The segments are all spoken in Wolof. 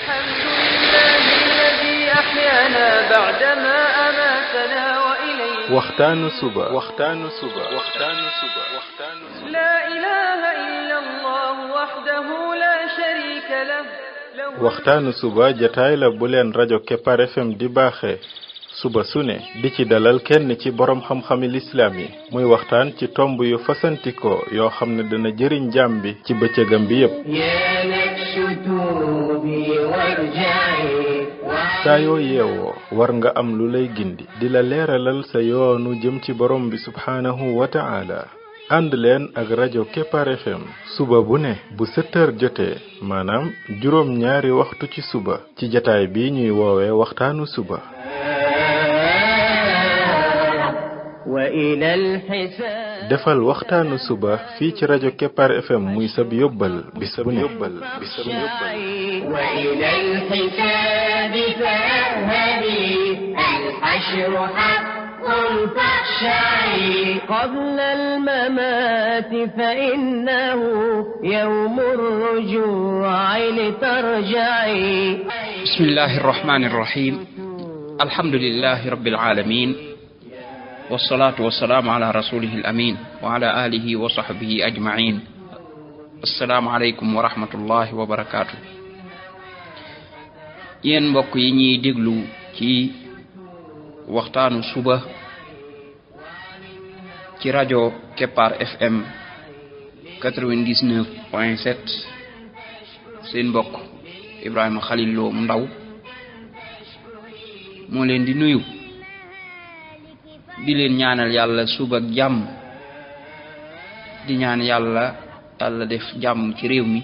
الحمد لله الذي أحيانا بعدما أماتنا وإليه waxtaanu suba لا إله إلا الله وحده لا شريك له waxtaanu suba jataay la bu leen rajo Kepar FM di baaxee suba su ne di ci dalal kenn ci borom xam-xami lislaam yi muy waxtaan ci tomb yu fasantikoo yoo xam ne dana jëriñ jaam bi ci bëccëgam bi yépp saa yoo yeewoo war nga am lu lay gindi di la leeralal sa yoonu jëm ci borom bi subhaanahu wa ta'ala ànd leen ak rajo Kepar FM suba bu ne bu 7h jotee maanaam juróom ñaari waxtu ci suba ci jataay bi ñuy woowee waxtaanu suba defal waxtaanu suba fii ci rajo Kepar FM muy sab yóbbal bis bu ne وإلى الحساب فاذهبي الحشر حق فاخشعي قبل الممات فإنه يوم الرجوع لترجعي بسم الله الرحمن الرحيم الحمد لله رب العالمين والصلاة والسلام على رسوله الأمين وعلى آله وصحبه أجمعين السلام عليكم ورحمة الله وبركاته yéen mbokk yi ñuy déglu ci waxtaanu suba ci rajo Kepar FM 99.7 seen mbokk Ibrahima Khalil Lo Ndaw moo leen di nuyu di leen ñaanal yàlla suba ak jàmm di ñaan yàlla def jàmm ci réew mi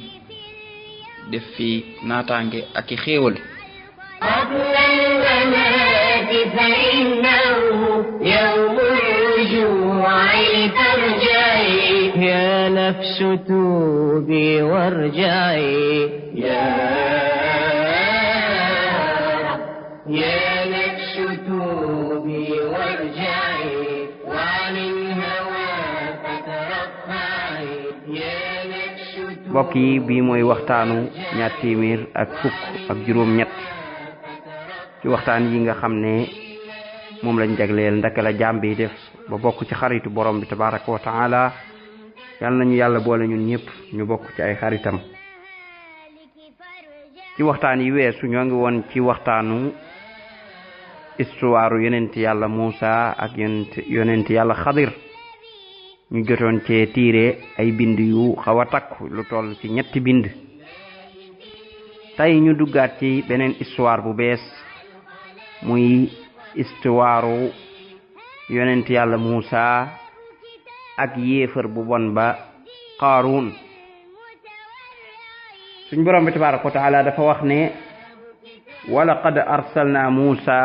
def fi naataange ak i xéewal قبل الممات فإنه يوم الرجوع لترجعي يا نفس توبي وارجعي يا نفس توبي وارجعي وعن الهوى فترفعي يا نفس mbokk yi bii mooy waxtaanu ñaar téeméer ak fukk ak juróom ñett ci waxtaan yi nga xam ne moom lañ jagleel ndaka la jaam bi def ba bokk ci xaritu borom bi tabaraka wa taala yal nañu yàlla boole ñun ñëpp ñu bokk ci ay xaritam ci waxtaan yi weesu ñoo ngi woon ci waxtaanu histoire yonent yàlla Muusa ak yonent yàlla Xadir ñu jotoon cee tiire ay bind yu xaw a takku lu toll ci ñetti bind tey ñu duggaat ci beneen histoire bu bees muy histoire yonent yàlla Muusa ak yéefar bu bon ba Qaaruun suñ borom bi tabaaraka wa taala dafa wax ne wa laqad arsalna Muusa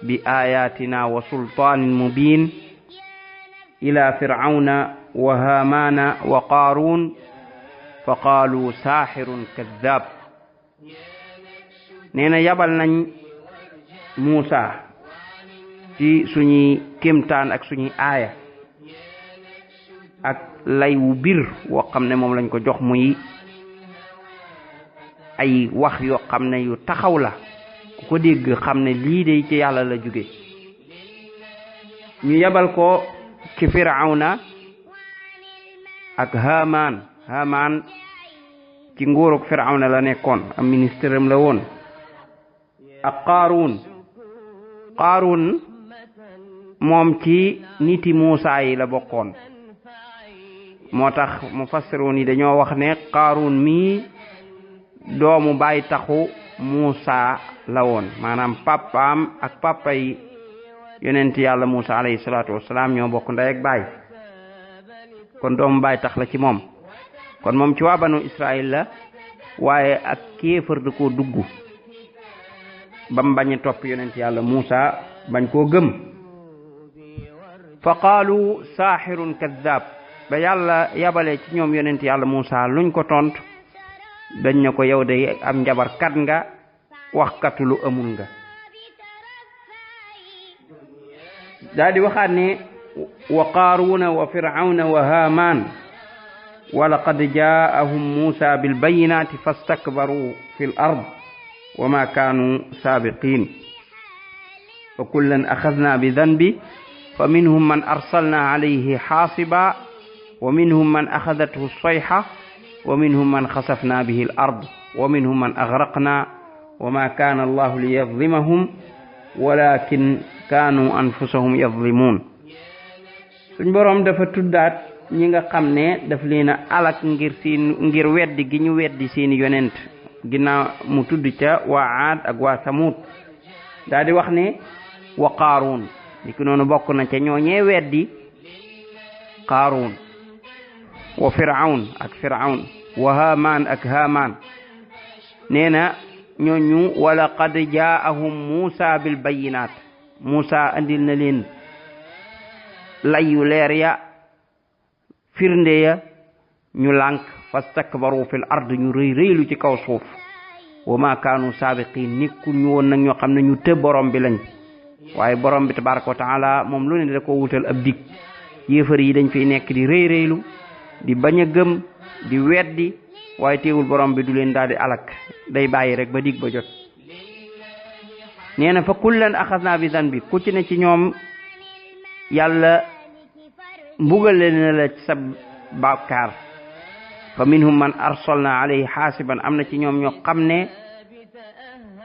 bi ayatina wa sultaanin mubin ila fir'auna wa haamana wa Qaaruun fa qaalu saaxirun kaddaab nee na yabal nañ Muusa ci suñuy kéemtaan ak suñuy aaya ak lay wu bir woo xam ne moom lañ ko jox muy ay wax yoo xam ne yu taxaw la ku ko dégg xam ne lii de ci yàlla la jóge ñu yabal ko ci Firawna ak Haamaan ci nguurug Firawna la nekkoon am ministre am la woon ak Qaaruun moom ci niti Muusa yi la bokkoon moo tax mufassiruun yi dañoo wax ne Qaaruun mi doomu baay taxu Muusa la woon maanaam papaam ak papay yonent yàlla Muusa alayhi salaatu wassalaam ñoo bokk ndey ak baay kon doomu baay tax la ci moom kon moom ci waa banu Israël la waaye ak kéefër da koo dugg bam bañ a topp yonent yàlla Muusa bañ koo gëm fa qaalu saaxirun kaddaab ba yàlla yabale ci ñoom yonent yàlla Muusa luñ ko tontu dañ ne ko yow de am njabarkat nga waxkatu lu amul nga daal di waxaat ne wa Qaaruuna wa Firawna wa Haamaan wa laqad jaa'ahum Muusa bil bayyinaati fastakbaru fil ard wa ma kaanu saabiqin fa kullan axadna bi danbi fa minhum man arsalna alayhi xaasiba wa minhum man axadathu sayxa wa minhum man xasafna bihi al ard wa minhum man agraqna wa ma kaana allahu liyadlimahum walakin kaanu anfusahum yadlimuun. suñ boroom dafa tuddaat ñi nga xam ne daf leen a alak ngir weddi gi ñu weddi seeni yonent ginnaaw mu tudd ca waa Aad ak waa Samud daal di wax ne wa Qaaruun li ki noonu bokk na ca ñooñee weddi Qaaruun wa Firawn ak Firawn wa Haamaan ak Haamaan nee na ñooñu wa laqad jaa'ahum Muusa bil bayyinaat Muusa andil na leen layu leer ya firnde ya ñu lànk fastakbaru fil ard ñu rëy rëylu ci kaw suuf wa ma kaanu saabiqiin nekkul ñu woon nag ñoo xam ne ñu tëb borom bi lañ waaye borom bi tabaraka wa taala moom lu ne da ko wutal ab dig yéefar yi dañ fiy nekk di rëy rëylu di bañ a gëm di weddi waaye teewul borom bi du leen daal di alak day bàyyi rek ba dig ba jot. nee na fa kullan axadna bi danbi ku ci ne ci ñoom yàlla mbugal na la ci sa bàkkaar fa minhum man arsalna alayhi xaasiban am na ci ñoom ñoo xam ne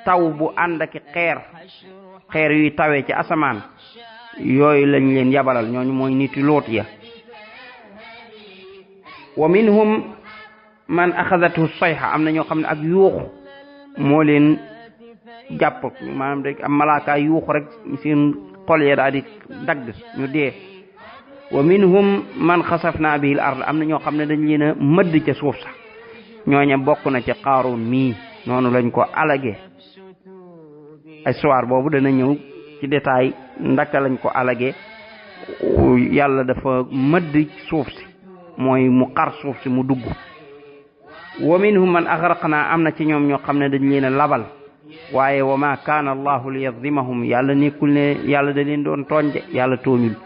taw bu ànd ak xeer yuy tawee ci asamaan yooyu lañ leen yabalal ñooñu mooy niti Luut ya wa minhum man axadathu sayha am na ñoo xam ne ak yuuxu moo leen jàpp maanaam rek am malaaka yuuxu rek seen xol ya daal di dagg ñu dee wa minhum man xasafna bihi al ard am na ñoo xam ne dañ leen a mëdd ca suuf sax ñooña bokk na ci Qaaruun mii noonu lañ ko alage histoire boobu dana ñëw ci détail ndaka lañ ko alage yàlla dafa mëdd suuf si mooy mu xar suuf si mu dugg wa minhum man agraqna am na ci ñoom ñoo xam ne dañ leen a labal waaye wa ma kaana allahu liyadlimahum yàlla nekkul ne yàlla da leen doon tooñ de yàlla tooñul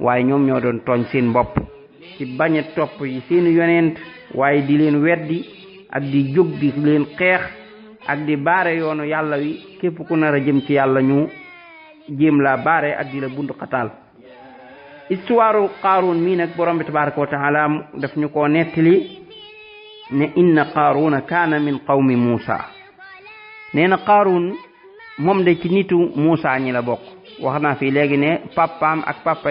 waaye ñoom ñoo doon tooñ seen bopp ci bañ a topp yi seen yonent waaye di leen weddi ak di jóg di leen xeex ak di baare yoonu yàlla wi képp ku nar a jëm ci yàlla ñu jéem laa baare ak di la bundu xataal. histoire Qaaruun mii nag borom bi tabaraka wa taala daf ñu koo nettali ne inna Qaaruuna kaana min qawmi Muusa nee na Qaaruun moom de ci nitu Muusa ñi la bokk wax naa fi léegi ne papaam ak papa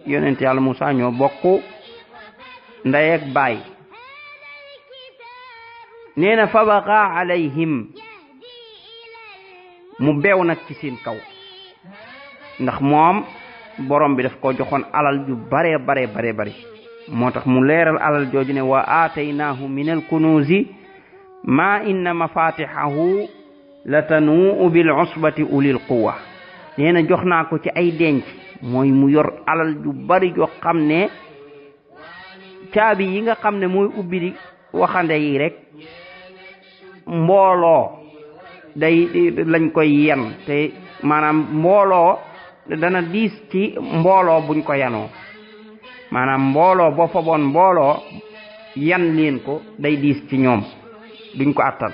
yonent yàlla Muusa ñoo bokk ndey ak baay nee na fa baqa alayhim mu beew nag ci seen kaw ndax moom borom bi daf ko joxoon alal ju bare bari moo tax mu leeral alal jooju ne wa aataynaahu min al kunuuzi ma inna mafatixahu la tanuu bil usbati ulil quwa nee na jox naa ko ci ay denc mooy mu yor alal ju bari joo xam ne caabi yi nga xam ne mooy ubbi di waxande yi rek mbooloo day lañ koy yen te maanaam mbooloo dana diis ci mbooloo buñ ko yanoo maanaam mbooloo boo fa boon mbooloo yan leen ko day diis ci ñoom duñ ko attal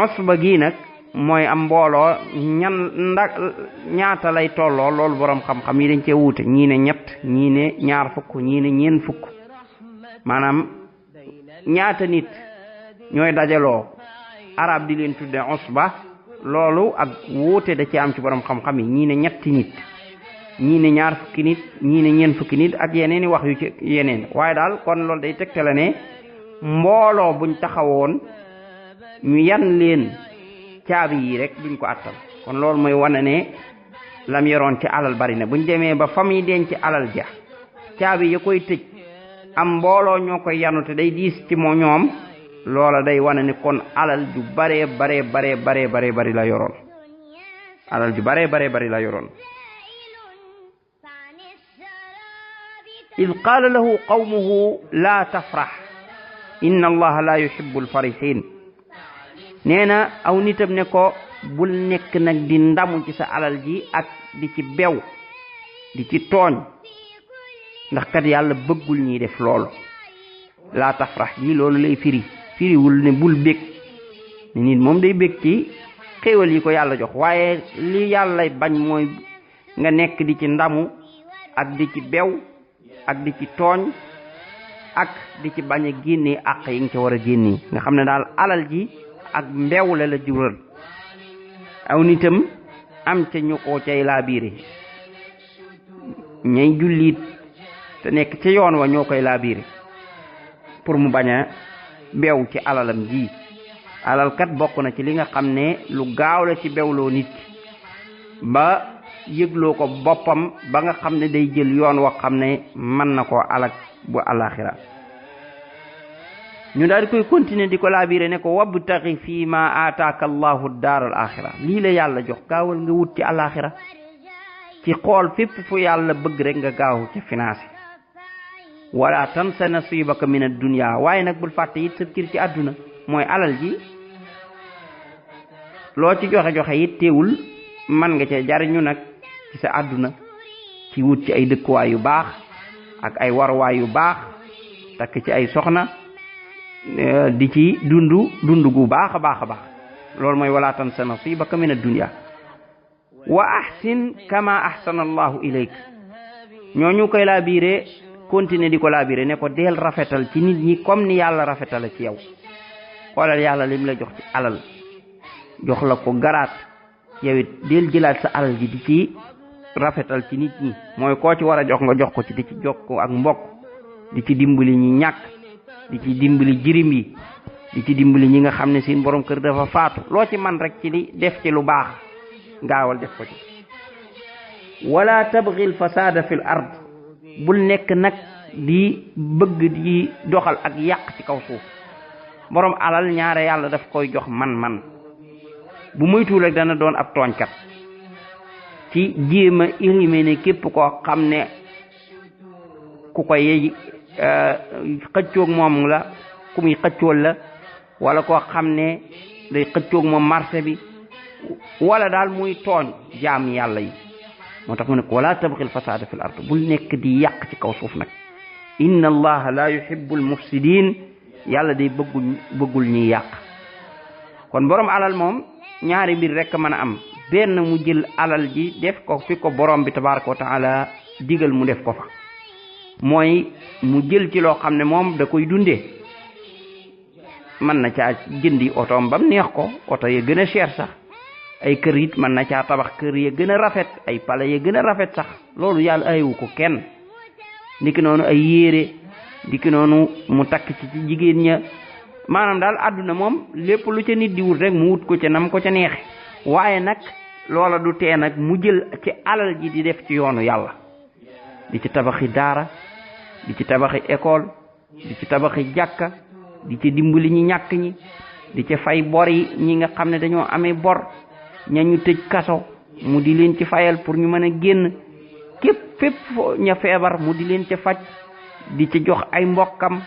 usba gi nag mooy am mbooloo ñaata lay tolloo loolu borom xam-xam yi dañ cee wuute ñii ne ñett ñii ne ñaar fukk ñii ne ñeent fukk maanaam ñaata nit ñooy dajaloo arab di leen tudde usba loolu ak wuute da ci am ci borom xam-xam yi ñii ne ñetti nit ñii ne ñaar fukki nit ñii ne ñeent fukki nit ak yeneen i wax yu ci yeneen waaye daal kon loolu day tegtale ne mbooloo buñ taxawoon ñu yan leen caabi yi rek duñ ko attal kon loolu mooy wane ne lam yoroon ci alal bari na buñ demee ba famille denc alal ja caabi ya koy tëj am mbooloo ñoo koy yanu te day diis ci moo ñoom loola day wane ni kon alal ju bare bari la yoroon alal ju bare bari la yoroon id qaala lahu qawmuhu la tafrax inna allaha la yuhibbu alfarihin nee na aw nitam ne ko bul nekk nag di ndamu ci sa alal ji ak di ci bew di ci tooñ ndax kat yàlla bëggul ñiy def loolu la tafrax ji loolu lay firiwul ne bul bég nit moom day bég ci xéewal yi ko yàlla jox waaye li yàlla bañ mooy nga nekk di ci ndamu ak di ci bew ak di ci tooñ ak di ci bañ a génnee àq yi nga ca war a génnee nga xam ne daal alal ji ak mbew la jural aw nitam am ca ñu ko cay laabiire ñay jullit te nekk ca yoon wa ñoo koy laabiire pour mu bañ a bew ci alalam ji alal kat bokk na ci li nga xam ne lu gaaw la ci bewloo nit ba yëgloo ko boppam ba nga xam ne day jël yoon wa xam ne mën na koo alak bu alaxira ñu daal di koy continuer di ko laabiré ne ko wabtaxi fii ma aataaka allahu daar al axira lii la yàlla jox gaawal nga wut ci alaxira ci xool fépp fu yàlla bëgg rek nga gaaw ca financé wala tansa nasibaka min ad-dunya waaye nag bul fàtte it sa cër ci àdduna mooy alal ji loo ci joxe it teewul man nga ca jariñu nag ci sa àdduna ci wut ci ay dëkkuwaay yu baax ak ay warwaay yu baax takk ci ay soxna di ci dund gu baax a baax loolu mooy wala tansa nasibaka min ad-dunya wa ahsin kama ahsana allahu ilayk ñooñu koy laabiré continuer di ko laabiré ne ko deel rafetal ci nit ñi comme ni yàlla rafetala ci yow xoolal yàlla lim la jox ci alal jox la ko garaat yow it deel jëlaat sa alal ji di ci rafetal ci nit ñi mooy koo ci war a jox nga jox ko ci di ci jokko ak mbokk di ci dimbali ñi ñàkk di ci dimbali jirim yi di ci dimbali ñi nga xam ne seen borom kër dafa faatu loo ci man rek ci li def ci lu baax gaawal def ko ci wala tabghi al fasada fil ard bul nekk nag di bëgg di doxal ak yàq ci kaw suuf borom alal ñaare yàlla daf koy jox man bu moytuwul rek dana doon ab tooñkat ci jéem a éliminer képp koo xam ne ku koy xëccoog moom la ku muy xëccool la wala koo xam ne day xëccoog moom marché bi wala daal muy tooñ jaam yàlla yi moo tax mu ne ko wala tabghil fasada fil ard bul nekk di yàq ci kaw suuf nag inna allaha la yuhibbul mufsidin yàlla day bëggul ñuy yàq kon borom alal moom ñaari mbir rek mën a am benn mu jël alal ji def ko fi ko borom bi tabaraka wa taala digal mu def ko fa mooy mu jël ci loo xam ne moom da koy dundee mën na caa jëndi otoom bam neex ko oto ya gën a cher sax ay kër it mën na caa tabax kër ya gën a rafet ay pale ya gën a rafet sax loolu yàlla ayewu ko kenn ndiki noonu ay yére ndiki noonu mu takk ci jigéen ña maanaam daal àdduna moom lépp lu ca nit di wut rek mu wut ko ca nam ko ca neexe waaye nag loola du tee nag mu jël ci alal ji di def ci yoonu yàlla di ci tabaxi daara di ci tabaxi école di ci tabaxi jàkka di ci dimbali ñi ñàkk ñi di ci fay bor yi ñi nga xam ne dañoo amee bor ñañu tëj kaso mu di leen ci fayal pour ñu mën a génn fépp ña feebar mu di leen ci faj di ci jox ay mbokkam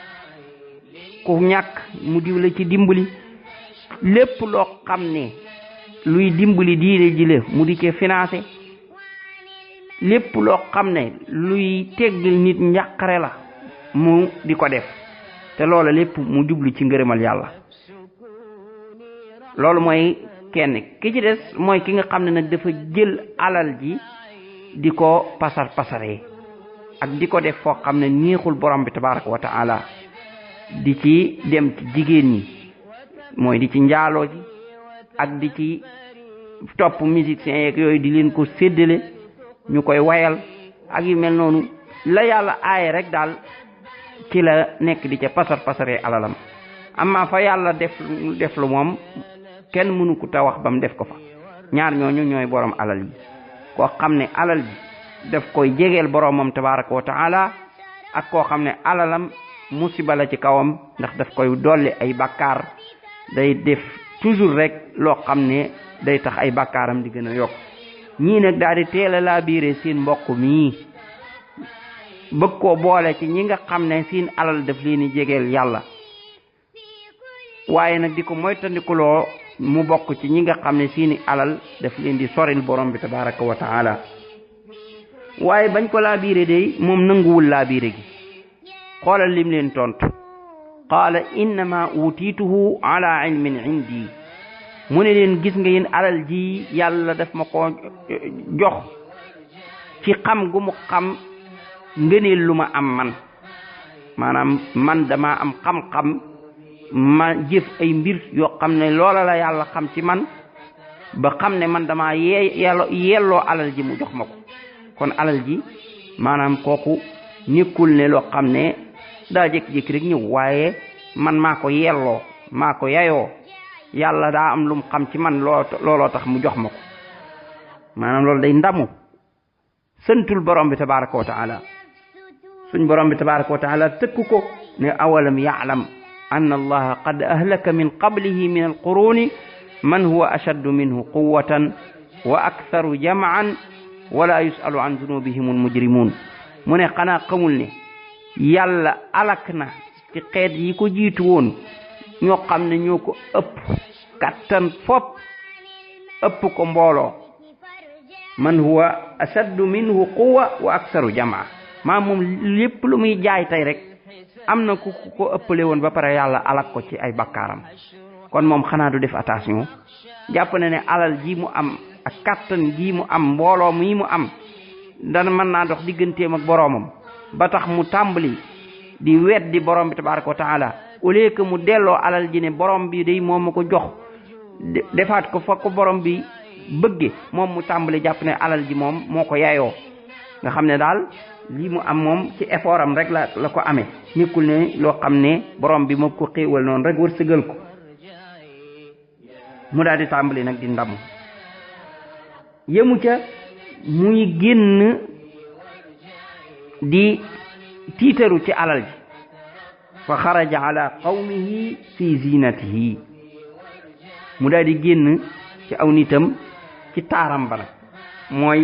ku ñàkk mu di la ci dimbali lépp loo xam ne luy dimbali diine ji la mu di ci financé lépp loo xam ne luy teggil nit njàqare la mu di ko def te loola lépp mu jublu ci ngërëmal yàlla loolu mooy kenn ki ci des mooy ki nga xam ne nag dafa jël alal ji di ko pasaree ak di ko def foo xam ne neexul borom bi tabaraka wa taala di ci dem ci jigéen ñi mooy di ci njaaloo ji ak di ci topp musiciens yeeg yooyu di leen ko séddale ñu koy wayal ak yu mel noonu la yàlla aaye rek daal ci la nekk di ca pasaree alalam amma fa yàlla def lu moom kenn mënu ko ta wax ba mu def ko fa ñaar ñooñu ñooy borom alal yi koo xam ne alal ji daf koy jegeel boromam tabaraka wa taala ak koo xam ne alalam musiba la ci kawam ndax daf koy dolli ay bakkaar day def toujours rek loo xam ne day tax ay bakkaaram di gën a yokk ñii nag daal di teel a laabiire seen mbokk mii bëgg koo boole ci ñi nga xam ne seen alal daf leen di jegeel yàlla waaye nag di ko moytandikuloo mu bokk ci ñi nga xam ne seeni alal daf leen di soril borom bi tabaraka wa taala waaye bañ ko laabiire day moom nanguwul laabiire gi xoolal lim leen tontu qaala innama utiituhu ala ilmin indi mu ne leen gis nga yéen alal ji yàlla def ma ko jox ci xam gu mu xam ngëneel lu ma am man maanaam man dama am xam-xam ma jëf ay mbir yoo xam ne loola la yàlla xam ci man ba xam ne man dama yelloo alal ji mu jox ma ko kon alal ji maanaam kooku nekkul ne loo xam ne daa jékki-jékki rek ñëw waaye man maa ko yelloo maa ko yayoo yàlla daa am lu mu xam ci man looloo tax mu jox ma ko maanaam loolu day ndamu santul borom bi tabaraka wa taala suñ borom bi tabaraka wa taala tëkku ko ne awalam ya'lam anna allaha qad ahlaka min qablihi min alquruni man huwa ashaddu minhu quwwatan wa aktharu jam'an wala yusalu an zunubihim almujrimun mu ne xanaa xamul ne yàlla alak na ci xeet yi ko jiitu woon ñoo xam ne ñoo ko ëpp kattan fop ëpp ko mbooloo man huwa ashaddu minhu quwwa wa aktharu jam'a moom lépp lu muy jaay tey rek am na ku ko ëppale woon ba pare yàlla alak ko ci ay bakkaaram kon moom xanaa du def attention jàpp na ne alal ji mu am ak kattan ji mu am mbooloo mi mu am dana mën naa dox digganteem ak boroomam ba tax mu tàmbali di weddi borom bi tabaraka wa taala au lieu que mu delloo alal ji ne borom bi day moom ma ko jox defaat ko fa ko borom bi bëgge moom mu tàmbali jàpp ne alal ji moom moo ko yayoo nga xam ne daal lii mu am moom ci effort am rek la ko amee nekkul ne loo xam ne borom bi moo ko xéewal noonu rek wërsëgal ko mu daal di tàmbali nag di ndamu yemu ca muy génn di tiitaru ci alal ji fa xaraja ala qawmihi fi zinatihi mu daal di génn ci aw nitam ci taaram ba nag mooy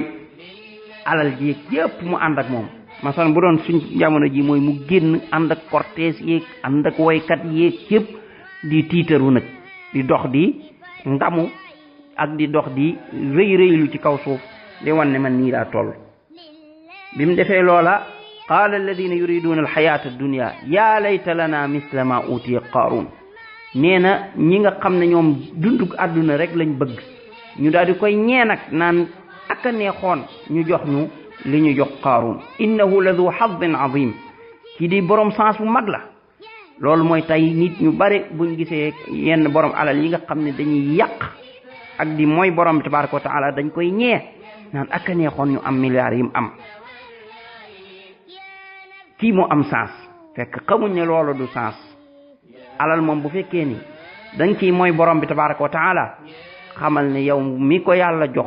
alal ji yépp mu ànd ak moom masalan bu doon suñ jamono ji mooy mu génn ànd ak cortège yeeg ànd ak woykat yeeg yépp di tiitaru nag di dox di ndamu ak di dox di rëy rëylu ci kaw suuf di wan ne man nii laa toll bi mu defee loola qaala alladina yuriduna alxayata addunia yaa layta lana misla ma utiya qaarun nee na ñi nga xam ne ñoom dundug àdduna rek lañ bëgg ñu daal di koy ñee nag naan ak a neexoon ñu jox ñu li ñu jox qaarun innahu la du xadin azim ci di borom sens bu mag la loolu mooy tey nit ñu bare buñ gisee yenn borom alal yi nga xam ne dañuy yàq ak di mooy borom bi tabaraka wa taala dañ koy ñee naan ak a neexoon ñu am milliards yi mu am kii mu am sens fekk xamuñ ne loolu du sens alal moom bu fekkee ni dañ ciy mooy borom bi tabaraka wa taala xamal ne yow mi ko yàlla jox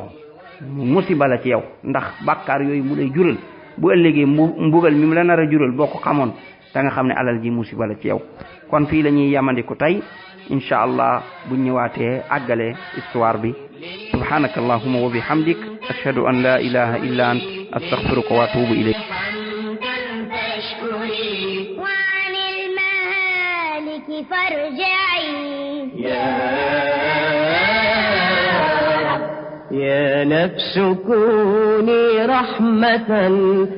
musiba la ci yow ndax bàkkaar yooyu mu lay jural bu ëllëgee mbugal mi mu la nar a jural boo ko xamoon da nga xam ne alal ji musiba la ci yow kon fii la ñuy yamandiku tey insha allah bu ñëwaatee àggale histoire bi subhanaka allahumma wa bihamdik ashhadu an la ilaha illa ant astaghfiruka wa atubu ilayk وعن المهالك فارجعي يا نفس كوني رحمة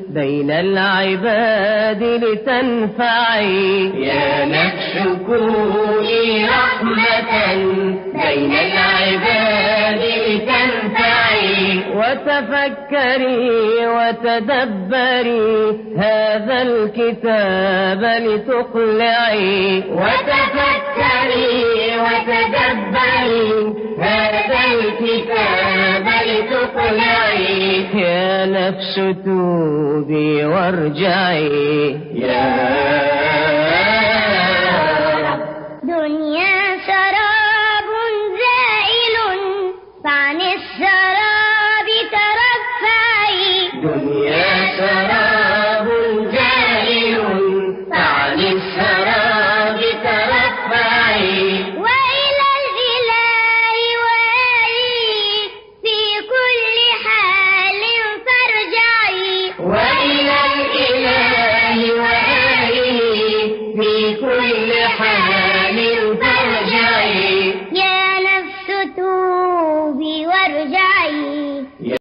بين العباد لتنفعي يا نفس كوني رحمة بين العباد لتنفعي وتفكري وتدبري هذا الكتاب لتقلعي وتفكري وتدبري هذا الكتاب لتقلعي يا نفس توبي وارجعي يا